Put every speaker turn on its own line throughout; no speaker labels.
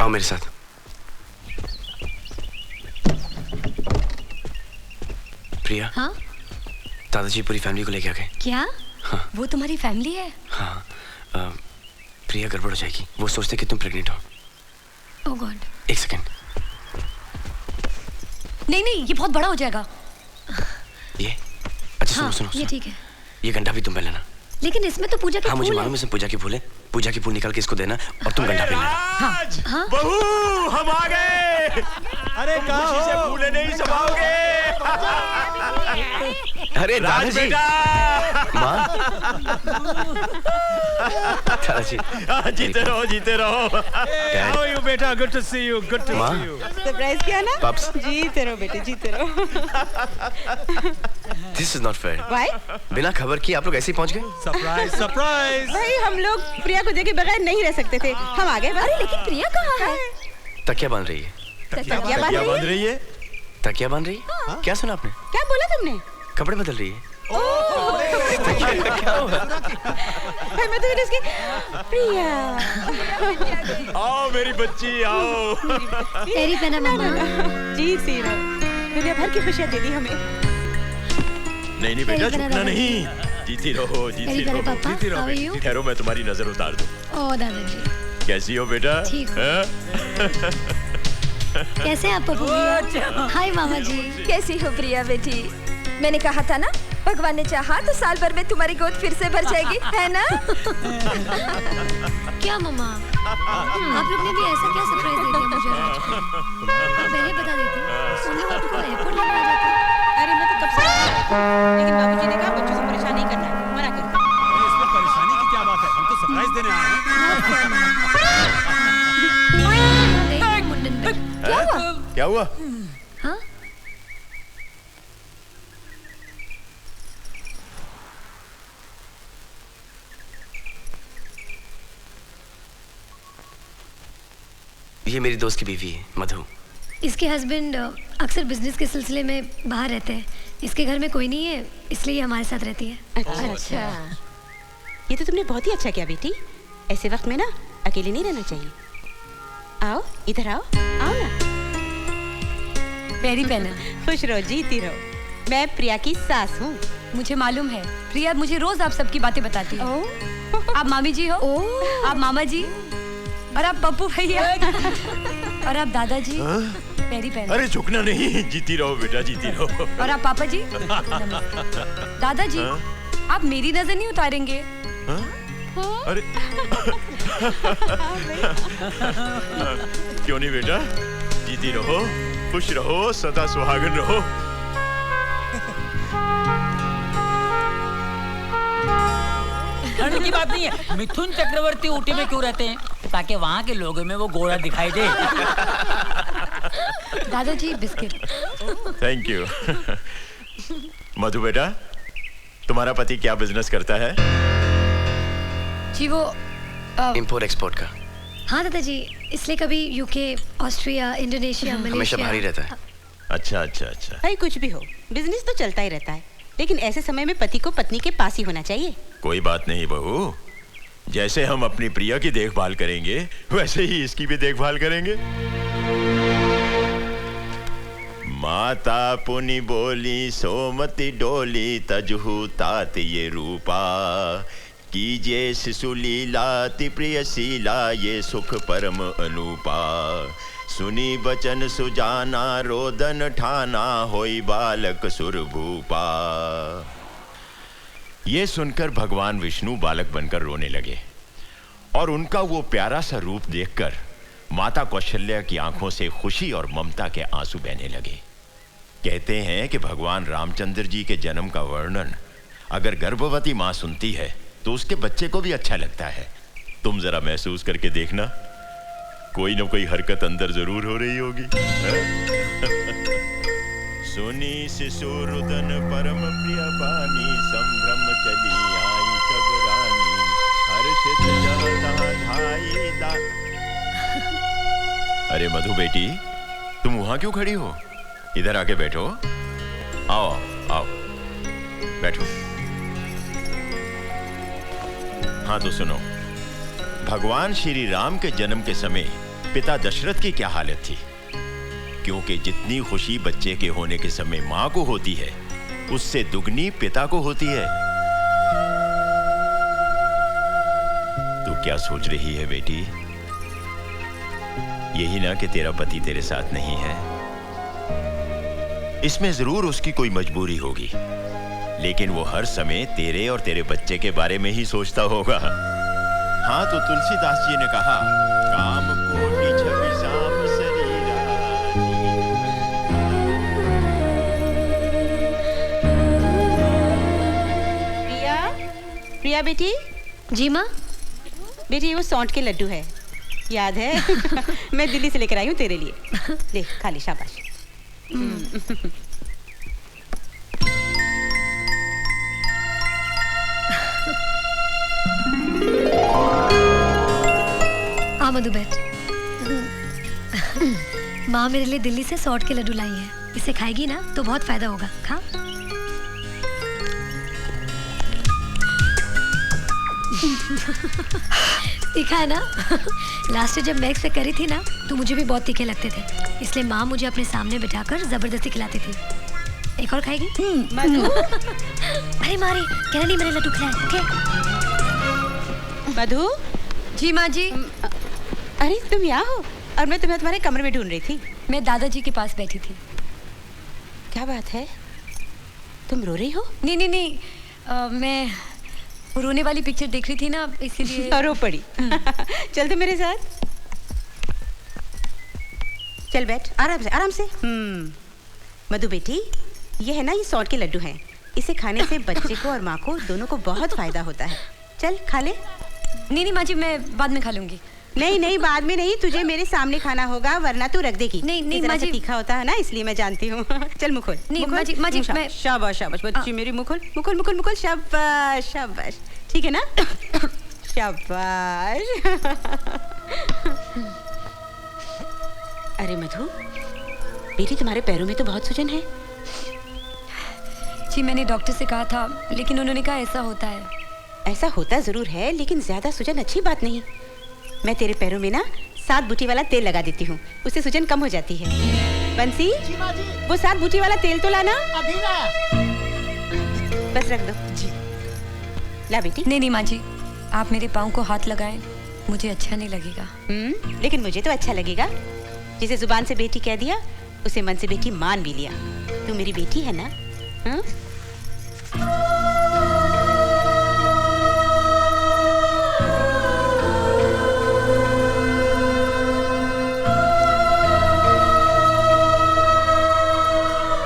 आओ मेरे साथ। प्रिया।
हाँ?
दादाजी पूरी फैमिली को लेके आ गए।
क्या?
हाँ।
वो तुम्हारी फैमिली है?
हाँ। प्रिया गड़बड़ हो जाएगी, वो सोचते कि तुम प्रेग्नेंट हो।
ओह गॉड।
एक सेकंड।
नहीं नहीं, ये बहुत बड़ा हो जाएगा।
ये अच्छा
हाँ,
सुनो।
ये ठीक है।
ये गंढा भी तुम पहन लेना।
लेकिन इसमें तो पूजा के
हाँ
फूल
मुझे मालूम है, इसमें पूजा के फूल है। पूजा के फूल निकाल के इसको देना और तुम गंढा पहन लेना।
हाँ, हाँ?
बहू हम आ गए। अरे खुशी से फूले नहीं समाओगे।
अरे
राज बेटा।
माँ। दादाजी।
जीते रहो जीते रहो।
How are you बेटा? Good to see you. Good to see you.
Surprise किया ना?
Pups.
जीते रहो बेटे, जीते रहो।
This is not fair.
Why?
बिना खबर किए आप लोग ऐसे ही पहुंच गए?
Surprise, surprise.
भाई हम लोग प्रिया को देखे बगैर नहीं रह सकते थे, हम आ गए। अरे लेकिन प्रिया कहाँ है?
तकिया बांध रही है।
तकिया
क्या बांध रही है?
तकिया बांध रही है? क्या सुना आपने?
क्या बोला तुमने?
कपड़े बदल रही है।
क्या हुआ? मैं तो इसकी प्रिया।
आओ मेरी बच्ची आओ।
तेरी पहना मामा।
जी सीरा, दुनिया भर की खुशियाँ दे दी हमें।
नहीं बेटा, झुकना नहीं। जीती रहो जीती रहो
जीती रहो।
ठहरो, मैं तुम्हारी नजर उतार दूं।
ओह दादाजी।
कैसी हो बेटा?
ठीक हूँ। कैसे आप पप्पू भैया? हाय मामा जी।
कैसी हो प्रिया बेटी? मैंने कहा था ना, भगवान ने चाहा तो साल भर में तुम्हारी गोद फिर से भर जाएगी, है ना?
क्या मामा? आप लोग ने भी ऐसा क्या सरप्राइज दे दिया मुझे आज? पहले बता देती, सोने आपको एयरपोर्ट लेकर आ जाती।
अरे मैं तो कब से, लेकिन बाबूजी ने कहा बच्चों को परेशान नहीं करना है, मना कर।
इसमें परेशानी की क्या बात है? हम तो सरप्राइज देने आए हैं।
क्या हुआ?
हाँ?
ये मेरी दोस्त की बीवी है, मधु।
इसके हस्बैंड अक्सर बिजनेस के सिलसिले में बाहर रहते हैं। इसके घर में कोई नहीं है, इसलिए हमारे साथ रहती है।
अच्छा, ये तो तुमने बहुत ही अच्छा किया बेटी। ऐसे वक्त में ना अकेले नहीं रहना चाहिए। आओ इधर आओ, आओ ना।
पैरी पहना।
खुश रहो जीती रहो। मैं प्रिया की सास हूँ।
मुझे मालूम है, प्रिया मुझे रोज आप सबकी बातें बताती है। आप मामी जी हो, आप मामा जी, और आप पप्पू भैया, और आप दादाजी। पैरी पहना।
अरे झुकना नहीं, जीती रहो बेटा जीती रहो।
और आप पापा जी। दादाजी, आप मेरी नजर नहीं उतारेंगे?
अरे क्यों नहीं बेटा, जीती रहो, खुश रहो, सदा सुहागन रहो।
ठंड की बात नहीं है। मिथुन चक्रवर्ती ऊटी में क्यों रहते हैं? ताकि वहाँ के लोगों में वो गोरा दिखाई दे।
दादाजी बिस्किट।
Thank you. मधु बेटा, तुम्हारा पति क्या बिजनेस करता है?
जी वो
इंपोर्ट एक्सपोर्ट का।
हाँ दादाजी, इसलिए कभी यूके, ऑस्ट्रिया, इंडोनेशिया,
हमेशा
मलेशिया।
बाहर ही रहता है।
अच्छा अच्छा अच्छा।
भाई कुछ भी हो, बिजनेस तो चलता ही रहता है, लेकिन ऐसे समय में पति को पत्नी के पास ही होना चाहिए।
कोई बात नहीं बहू, जैसे हम अपनी प्रिया की देखभाल करेंगे वैसे ही इसकी भी देखभाल करेंगे। माता पुनि बोली सोमति डोली तजहु तात ये रूपा, कीजिए शिशु लीलाति प्रिय शीला ये सुख परम अनूपा, सुनी बचन सुजाना रोदन ठाना होई बालक सुरभूपा। ये सुनकर भगवान विष्णु बालक बनकर रोने लगे और उनका वो प्यारा सा रूप देखकर माता कौशल्या की आंखों से खुशी और ममता के आंसू बहने लगे। कहते हैं कि भगवान रामचंद्र जी के जन्म का वर्णन अगर गर्भवती मां सुनती है तो उसके बच्चे को भी अच्छा लगता है। तुम जरा महसूस करके देखना, कोई ना कोई हरकत अंदर जरूर हो रही होगी। सुनी शिशु रुदन परम प्रिय पानी, संभ्रम चली आई सब रानी, हर्षित जह तह धाई दा। अरे मधु बेटी, तुम वहां क्यों खड़ी हो? इधर आके बैठो। आओ आओ बैठो। हाँ तो सुनो, भगवान श्री राम के जन्म के समय पिता दशरथ की क्या हालत थी, क्योंकि जितनी खुशी बच्चे के होने के समय मां को होती है, उससे दुगनी पिता को होती है। तू क्या सोच रही है बेटी? यही ना कि तेरा पति तेरे साथ नहीं है। इसमें जरूर उसकी कोई मजबूरी होगी, लेकिन वो हर समय तेरे और तेरे बच्चे के बारे में ही सोचता होगा। हाँ, तो तुलसीदास जी ने कहा, काम कोटि छवि साम शरीरा।
प्रिया, प्रिया बेटी।
जी माँ।
बेटी वो सौंठ के लड्डू है, याद है? मैं दिल्ली से लेकर आई हूँ तेरे लिए। ले खा ले, शाबाश।
आ मधु बैठ। माँ मेरे लिए दिल्ली से सौंठ के लड्डू लाई है, इसे खाएगी ना तो बहुत फायदा होगा। खा। तीखा है ना? लास्ट जब मैं एक्सपेक्ट करी थी ना तो मुझे भी बहुत तीखे लगते थे, इसलिए माँ मुझे अपने सामने बिठाकर जबरदस्ती खिलाती थी। एक और खाएगी?
मधु।
अरे मारी, कहना नहीं मैंने लड्डू खिलाया। ओके
मधु।
जी माँ जी।
अरे तुम यहाँ हो और मैं तुम्हें तुम्हारे कमरे में ढूंढ रही थी।
मैं दादाजी के पास बैठी थी।
क्या बात है, तुम रो रही हो?
नहीं नहीं नहीं, मैं रोने वाली पिक्चर देख रही थी ना, इसीलिए।
रो पड़ी। चल तो मेरे साथ। चल बैठ, आराम से आराम से। मधु बेटी, ये है ना, ये सौंठ के लड्डू हैं। इसे खाने से बच्चे को और माँ को दोनों को बहुत फायदा होता है। चल खा ले।
नहीं नहीं माँ जी, मैं बाद में खा लूंगी।
नहीं नहीं, बाद में नहीं, तुझे मेरे सामने खाना होगा, वरना तू रख देगी।
नहीं नहीं
जरा
माँ
सा
जी,
तीखा होता है ना, इसलिए मैं जानती हूँ। चल मुँह खोल।
नहीं माँ जी, मैं।
शाबाश शाबाश बच्ची मेरी, मुँह खोल, मुँह खोल, मुँह खोल, मुँह खोल। शाबाश शाबाश, ठीक है ना? शाबाश। अरे मधु बेटी, तुम्हारे पैरों में तो बहुत सूजन है।
जी मैंने डॉक्टर से कहा था, लेकिन उन्होंने कहा ऐसा होता है।
ऐसा होता जरूर है, लेकिन ज्यादा सूजन अच्छी बात नहीं। मैं तेरे पैरों में ना 7 बूटी वाला तेल लगा देती हूँ, उससे सूजन कम हो जाती है। बंसी, वो 7 बूटी वाला तेल तो लाना।
अभी ना।
बस रख दो जी। ला बेटी।
नहीं नहीं माँ जी, आप मेरे पाँव को हाथ लगाएं, मुझे अच्छा नहीं लगेगा।
लेकिन मुझे तो अच्छा लगेगा। जिसे जुबान से बेटी कह दिया, उसे मन से बेटी मान भी लिया। तू मेरी बेटी है ना?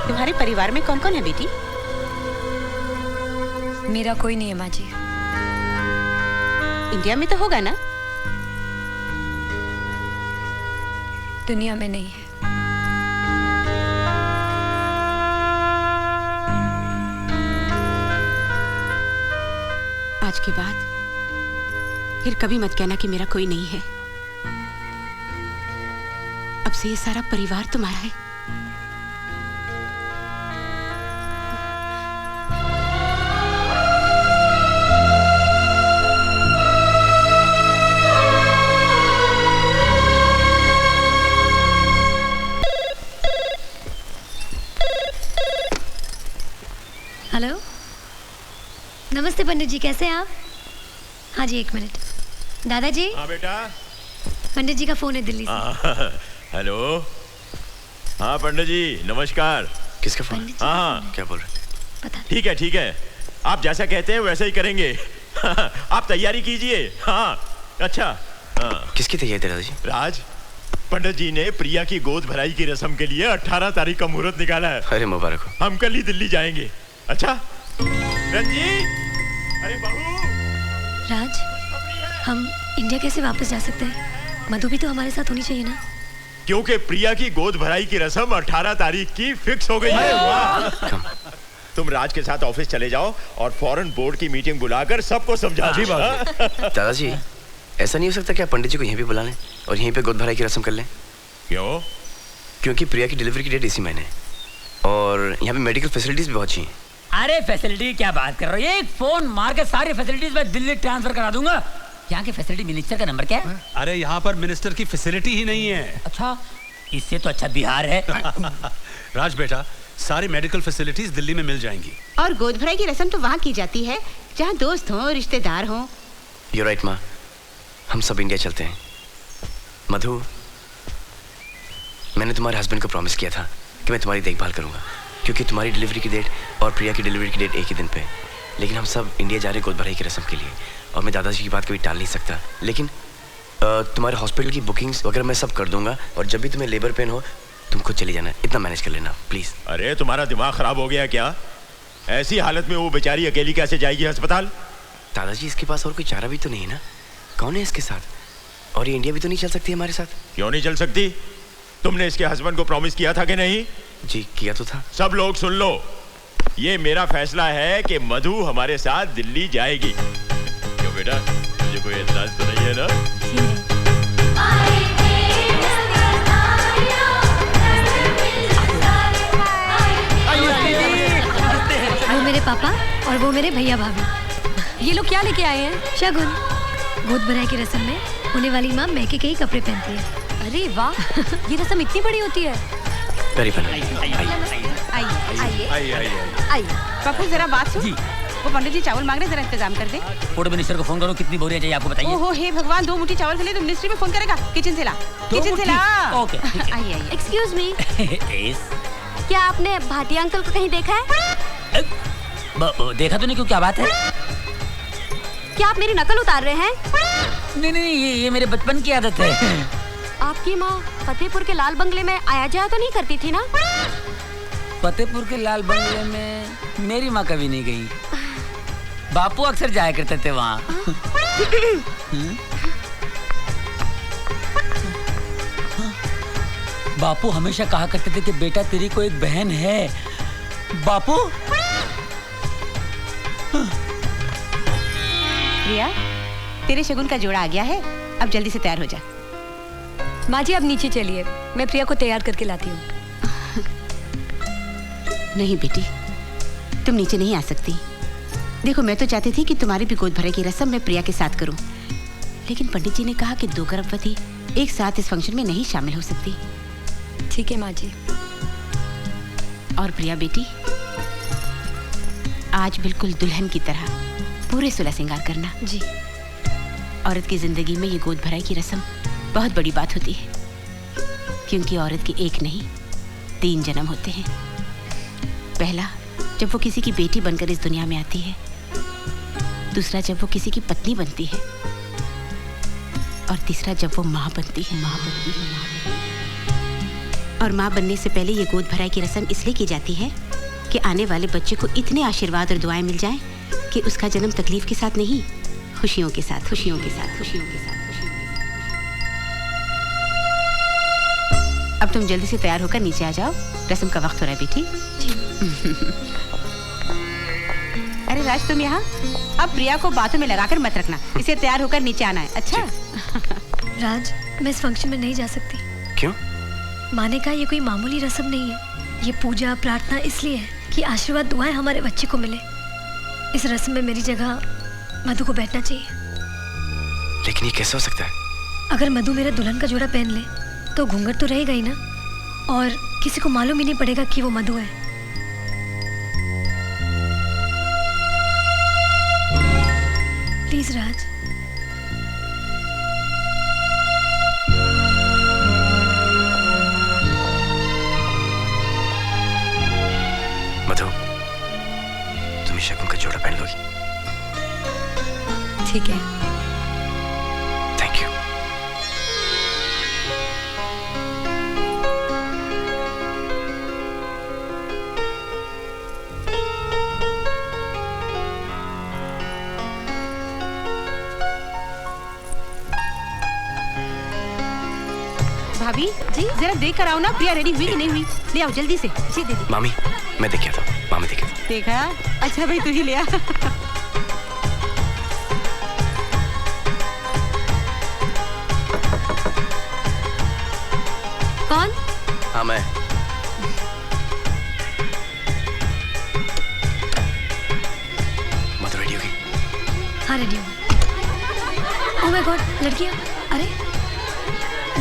तुम्हारे परिवार में कौन कौन है बेटी?
मेरा कोई नहीं है माँ जी।
इंडिया में तो होगा ना?
दुनिया में नहीं है।
आज के बाद फिर कभी मत कहना कि मेरा कोई नहीं है। अब से ये सारा परिवार तुम्हारा है।
हेलो, नमस्ते पंडित जी, कैसे हैं आप? हाँ जी, 1 मिनट। दादाजी।
हाँ बेटा।
पंडित जी का फोन है दिल्ली से।
हेलो। हाँ पंडित जी, नमस्कार।
किसका फोन?
हाँ,
क्या बोल रहे?
पता
ठीक है ठीक है, आप जैसा कहते हैं वैसा ही करेंगे। आप तैयारी कीजिए। हाँ अच्छा।
किसकी तैयारी दादाजी?
राज, पंडित जी ने प्रिया की गोद भराई की रस्म के लिए 18 तारीख का मुहूर्त निकाला है।
अरे मुबारक हो।
हम कल ही दिल्ली जाएंगे। अच्छा रंजीत, अरे बहू।
राज, हम इंडिया कैसे वापस जा सकते हैं? मधु भी तो हमारे साथ होनी चाहिए ना?
क्योंकि प्रिया की गोद भराई की रस्म 18 तारीख की फिक्स हो गई है। तुम राज के साथ ऑफिस चले जाओ और फॉरेन बोर्ड की मीटिंग बुलाकर सबको समझा। जी
दादाजी, ऐसा नहीं हो सकता कि आप पंडित जी को यहीं पे बुला लें और यहीं पे गोद भराई की रस्म कर लें?
क्यों?
क्योंकि प्रिया की डिलीवरी की डेट इसी महीने है और यहाँ पे मेडिकल फैसिलिटीज भी बहुत चाहिए।
अरे फैसिलिटी क्या बात कर रहे हो? एक फोन मार के सारी फैसिलिटीज मैं दिल्ली ट्रांसफर करा दूंगा। यहाँ के फैसिलिटी मिनिस्टर का नंबर क्या है?
अरे यहाँ पर मिनिस्टर की फैसिलिटी ही नहीं है।
अच्छा, इससे तो अच्छा बिहार है।
राज बेटा, सारी मेडिकल फैसिलिटीज दिल्ली में मिल जाएंगी।
और गोद भराई की रस्म तो वहाँ की जाती है जहाँ दोस्त हों, रिश्तेदार हों।
You're right, माँ। हम सब इंडिया चलते हैं। मधु, मैंने तुम्हारे हस्बैंड को प्रॉमिस किया था कि मैं तुम्हारी देखभाल करूंगा, क्योंकि तुम्हारी डिलीवरी की डेट और प्रिया की डिलीवरी की डेट एक ही दिन पे। लेकिन हम सब इंडिया जा रहे गोद भराई की रस्म के लिए, और मैं दादाजी की बात कभी टाल नहीं सकता। लेकिन तुम्हारे हॉस्पिटल की बुकिंग्स वगैरह मैं सब कर दूंगा, और जब भी तुम्हें लेबर पेन हो तुम खुद चली जाना, इतना मैनेज कर लेना प्लीज।
अरे तुम्हारा दिमाग खराब हो गया क्या? ऐसी हालत में वो बेचारी अकेली कैसे जाएगी अस्पताल?
दादाजी, इसके पास और कोई चारा भी तो नहीं है ना? कौन है इसके साथ? और ये इंडिया भी तो नहीं चल सकती हमारे साथ।
क्यों नहीं चल सकती? तुमने इसके हस्बैंड को प्रॉमिस किया था कि नहीं?
जी किया तो था।
सब लोग सुन लो, ये मेरा फैसला है कि मधु हमारे साथ दिल्ली जाएगी। क्यों बेटा, मुझे कोई एतराज तो नहीं है ना?
वो मेरे पापा और वो मेरे भैया भाभी। ये लोग क्या लेके आए हैं? शगुन। गोद भराई की रस्म में होने वाली माँ मैके के ही कपड़े पहनती है। अरे वाह, ये रस्म इतनी बड़ी होती है।
आइए पप्पू, जरा बात सुन।
जी।
वो पंडित जी चावल मांग रहे, जरा इंतजाम कर दे।
फूड मिनिस्टर को फोन करो, कितनी बोरियां चाहिए आपको बताइए।
ओहो हे भगवान, 2 मुट्ठी चावल के लिए तो मिनिस्ट्री में फोन करेगा। किचन से ला, किचन से ला।
ओके, ठीक है।
आइए आइए।
एक्सक्यूज मी, क्या आपने भाटिया अंकल को कहीं देखा है?
देखा तो नहीं, क्यों, क्या बात है?
क्या आप मेरी नकल उतार रहे हैं?
नहीं नहीं, ये मेरे बचपन की आदत है।
आपकी माँ फतेहपुर के लाल बंगले में आया जाया तो नहीं करती थी ना?
फतेहपुर के लाल बंगले में मेरी माँ कभी नहीं गई। बापू अक्सर जाया करते थे वहाँ। बापू हमेशा कहा करते थे कि बेटा तेरी को एक बहन है। बापू।
प्रिया, तेरे शगुन का जोड़ा आ गया है, अब जल्दी से तैयार हो जा।
माँ जी, अब नीचे चलिए, मैं प्रिया को तैयार करके लाती हूँ।
नहीं बेटी, तुम नीचे नहीं आ सकती। देखो, मैं तो चाहती थी कि तुम्हारी भी गोद भराई की रस्म मैं प्रिया के साथ करूं, लेकिन पंडित जी ने कहा कि 2 गर्भवती एक साथ इस फंक्शन में नहीं शामिल हो सकती।
ठीक है माँ जी।
और प्रिया बेटी, आज बिल्कुल दुल्हन की तरह पूरे सुलह श्रृंगार करना।
जी।
औरत की जिंदगी में ये गोद भराई की रस्म बहुत बड़ी बात होती है, क्योंकि औरत के एक नहीं 3 जन्म होते हैं। पहला, जब वो किसी की बेटी बनकर इस दुनिया में आती है। दूसरा, जब वो किसी की पत्नी बनती है। और तीसरा, जब वो माँ बनती है। और माँ बनने से पहले ये गोद भराई की रस्म इसलिए की जाती है कि आने वाले बच्चे को इतने आशीर्वाद और दुआएं मिल जाएं कि उसका जन्म तकलीफ के साथ नहीं, खुशियों के साथ, खुशियों के साथ, खुशियों के साथ, खुशियों के साथ। अब तुम जल्दी से तैयार होकर नीचे आ जाओ, रस्म का वक्त हो रहा है बेटी। अरे राज, तुम यहाँ। अब प्रिया को बातों में लगाकर मत रखना, इसे तैयार होकर नीचे आना है। अच्छा?
राज, मैं इस फंक्शन में नहीं जा सकती।
क्यों?
माँ ने कहा ये कोई मामूली रस्म नहीं है, ये पूजा प्रार्थना इसलिए है कि आशीर्वाद दुआएं हमारे बच्चे को मिले। इस रस्म में मेरी जगह मधु को बैठना चाहिए।
लेकिन ये कैसे हो सकता है?
अगर मधु मेरा दुल्हन का जोड़ा पहन ले तो घूंघट तो रहेगा ही ना, और किसी को मालूम ही नहीं पड़ेगा कि वो मधु है। प्लीज राज।
मधु, तुम शगुन का जोड़ा पहन लोगी?
ठीक है।
Thank you.
भाभी जी, जरा देख कर आओ ना, प्रिया रेडी हुई कि नहीं हुई। ले आओ जल्दी से। जी दीदी।
मामी, मैं देखा था। मामी देखा था।
देखा? अच्छा भाई, तू ही ले आ।
कौन?
हाँ, मैं। मधु रेडी होगी?
हाँ रेडी हूँ। ओह माय गॉड, लड़कियां। अरे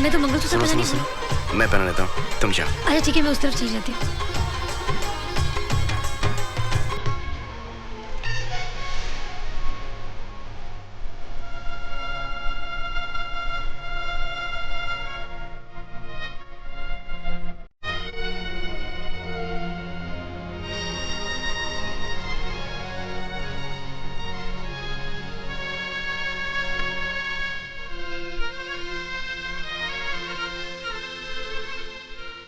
मैं तो मंगलसूत्र पहना नहीं।
मैं पहना लेता हूँ, तुम जाओ।
अच्छा ठीक है, मैं उस तरफ चली जाती हूँ।